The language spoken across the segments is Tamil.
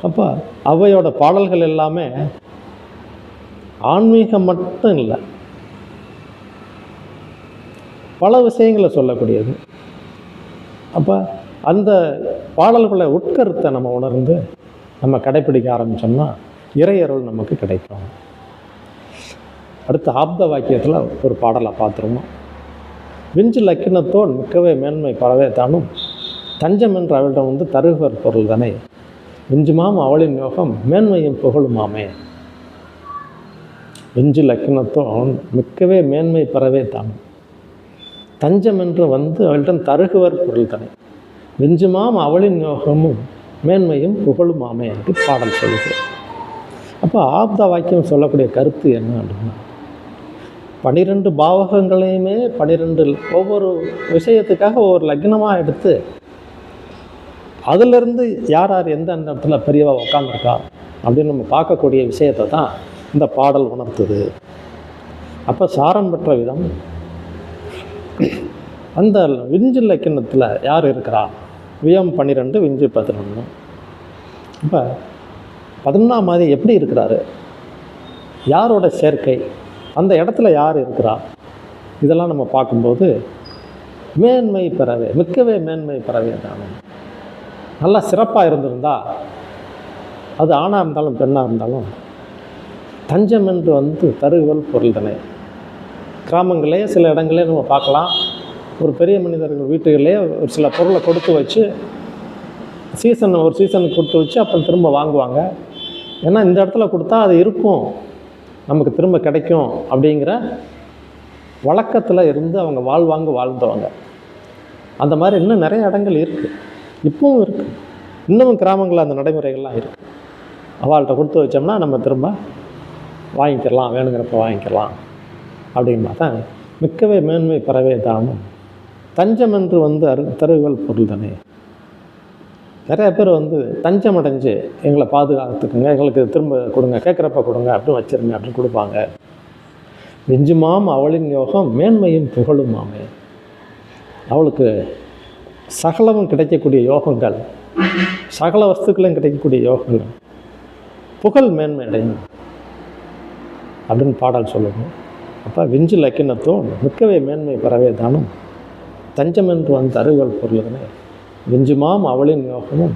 அப்போ அவையோட பாடல்கள் எல்லாமே ஆன்மீகம் மட்டும் இல்லை, பல விஷயங்களை சொல்லக்கூடியது. அப்போ அந்த பாடல்களை உட்கருத்தை நம்ம உணர்ந்து நம்ம கடைப்பிடிக்க ஆரம்பித்தோம்னா இறையருள் நமக்கு கிடைக்கும். அடுத்து ஆப்த வாக்கியத்தில் ஒரு பாடலை பார்த்துருவோம். விஞ்சு லக்கினத்தோன் மிக்கவே மேன்மை பறவே தானும் தஞ்சம் என்ற அவளிடம் தருகர் பொருள் தானே விஞ்சுமாம் அவளின் யோகம் மேன்மையும் புகழுமாமே. விஞ்சு லக்கினத்தோன் மிக்கவே மேன்மை பறவே தானும் தஞ்சம் என்று அவளிடம் தருகுவர் பொருள் தானே விஞ்சுமாம் அவளின் யோகமும் மேன்மையும் புகழுமாமே என்று பாடல் சொல்லுது. அப்போ ஆப்த வாக்கியம் சொல்லக்கூடிய கருத்து என்ன அப்படின்னா, 12 பாவகங்களையுமே 12 ஒவ்வொரு விஷயத்துக்காக ஒவ்வொரு லக்னமாக எடுத்து அதிலிருந்து யார் யார் எந்த இடத்துல பெரியவா உட்காந்துருக்கா அப்படின்னு நம்ம பார்க்கக்கூடிய விஷயத்தை தான் இந்த பாடல் உணர்த்துது. அப்போ சாரம் பெற்ற விதம் அந்த விஞ்சு லக்கினத்தில் யார் இருக்கிறா, வியம் 12 விஞ்சு 11. இப்போ 11ஆம் மாதி எப்படி இருக்கிறாரு, யாரோட சேர்க்கை, அந்த இடத்துல யார் இருக்கிறா, இதெல்லாம் நம்ம பார்க்கும்போது மேன்மை பெறவே மிக்கவே மேன்மை பெறவே தானே. நல்லா சிறப்பாக இருந்திருந்தா அது ஆணாக இருந்தாலும் பெண்ணாக இருந்தாலும் தஞ்சம் என்று தருகல் பொருள் தானே. கிராமங்களே சில இடங்களே நம்ம பார்க்கலாம், ஒரு பெரிய மனிதர்கள் வீட்டுகளிலே ஒரு சில பொருளை கொடுத்து வச்சு ஒரு சீசனுக்கு கொடுத்து வச்சு அப்புறம் திரும்ப வாங்குவாங்க. ஏன்னா இந்த இடத்துல கொடுத்தா அது இருக்கும், நமக்கு திரும்ப கிடைக்கும் அப்படிங்கிற வழக்கத்தில் இருந்து அவங்க வாழ்ந்தவங்க. அந்த மாதிரி இன்னும் நிறைய இடங்கள் இருக்குது, இப்பவும் இருக்குது, இன்னமும் கிராமங்களில் அந்த நடைமுறைகள்லாம் இருக்குது. அவள்கிட்ட கொடுத்து வச்சோம்னா நம்ம திரும்ப வாங்கிக்கலாம், வேணுங்கிறப்ப வாங்கிக்கலாம் அப்படின்னா தான் மிக்கவே மேன்மை பெறவே தானும் தஞ்சம் என்று தருகல் பொருள் தானே. நிறைய பேர் தஞ்சம் அடைஞ்சு எங்களை பாதுகாத்துக்குங்க, எங்களுக்கு திரும்ப கொடுங்க, கேட்குறப்ப கொடுங்க, அப்படின்னு வச்சுருங்க அப்படின்னு கொடுப்பாங்க. விஞ்சுமாம் அவளின் யோகம் மேன்மையும் புகழுமாமே. அவளுக்கு சகலமும் கிடைக்கக்கூடிய யோகங்கள், சகல வஸ்துக்களும் கிடைக்கக்கூடிய யோகங்கள், புகழ் மேன்மை அடையும் அப்படின்னு பாடல் சொல்லுங்க. அப்போ விஞ்சு லக்கினத்தோன் மிக்கவே மேன்மை பெறவே தானும் தஞ்சம் என்று தருகல் பொருள் தானே விஞ்சுமாம் அவளின் யோகமும்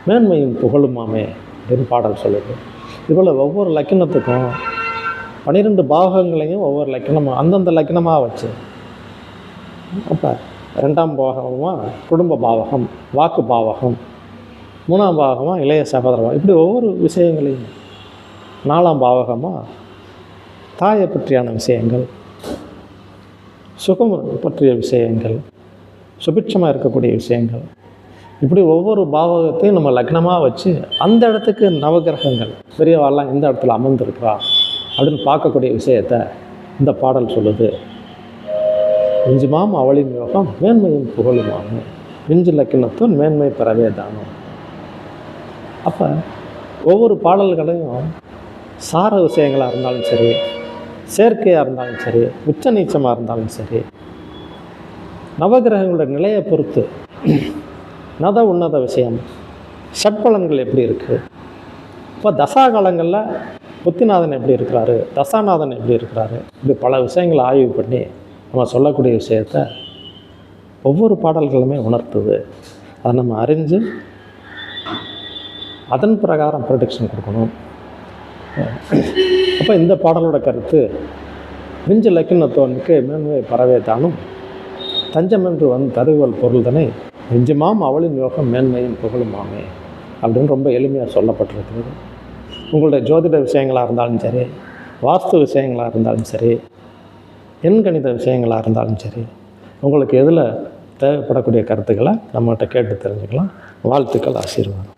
மேன்மையும் புகழுமாமே அப்படின்னு பாடல் சொல்லுது. இதுபோல் ஒவ்வொரு லக்கினத்துக்கும் 12 பாவகங்களையும் ஒவ்வொரு லக்கினமாக அந்தந்த லக்கினமாக வச்சு, அப்போ 2ஆம் பாவகமாக குடும்ப பாவகம், வாக்கு பாவகம், 3ஆம் பாவகமாக இளைய சகோதரமாக, இப்படி ஒவ்வொரு விஷயங்களையும் 4ஆம் பாவகமாக தாயை பற்றியான விஷயங்கள், சுகம் பற்றிய விஷயங்கள், சுபிட்சமாக இருக்கக்கூடிய விஷயங்கள், இப்படி ஒவ்வொரு பாவகத்தையும் நம்ம லக்னமாக வச்சு அந்த இடத்துக்கு நவகிரகங்கள் பெரியவாள்லாம் எந்த இடத்துல அமர்ந்திருக்கிறா அப்படின்னு பார்க்கக்கூடிய விஷயத்தை இந்த பாடல் சொல்லுது. விஞ்சுமாம் அவளின் யோகம் மேன்மையும் புகழுமாமே விஞ்சு லக்கினத்தும் மேன்மை பெறவே தானும். அப்போ ஒவ்வொரு பாடல்களையும் சார விஷயங்களாக இருந்தாலும் சரி, செயற்கையாக இருந்தாலும் சரி, உச்ச நீச்சமாக இருந்தாலும் சரி, நவகிரகங்களோட நிலையை பொறுத்து நத உன்னத விஷயம், ஷட்பலன்கள் எப்படி இருக்குது, இப்போ தசாகாலங்களில் புத்திநாதன் எப்படி இருக்கிறாரு, தசாநாதன் எப்படி இருக்கிறாரு, இப்படி பல விஷயங்களை ஆய்வு பண்ணி நம்ம சொல்லக்கூடிய விஷயத்தை ஒவ்வொரு பாடல்களுமே உணர்த்துது. அதை நம்ம அறிஞ்சு அதன் பிரகாரம் ப்ரொடெக்ஷன் கொடுக்கணும். அப்போ இந்த பாடலோட கருத்து விஞ்சு லக்கினத்தோனுக்கு மேன்மை பறவே தானும் தஞ்சம் என்று தருகல் பொருள் தானே விஞ்சுமாம் அவளின் யோகம் மேன்மையும் புகழுமாமே அப்படின்னு ரொம்ப எளிமையாக சொல்லப்பட்டிருக்கிறது. உங்களுடைய ஜோதிட விஷயங்களாக இருந்தாலும் சரி, வாஸ்து விஷயங்களாக இருந்தாலும் சரி, எண்கணித விஷயங்களாக இருந்தாலும் சரி, உங்களுக்கு எதில் தேவைப்படக்கூடிய கருத்துக்களை நம்மகிட்ட கேட்டு தெரிஞ்சுக்கலாம். வாழ்த்துக்கள், ஆசீர்வாதம்.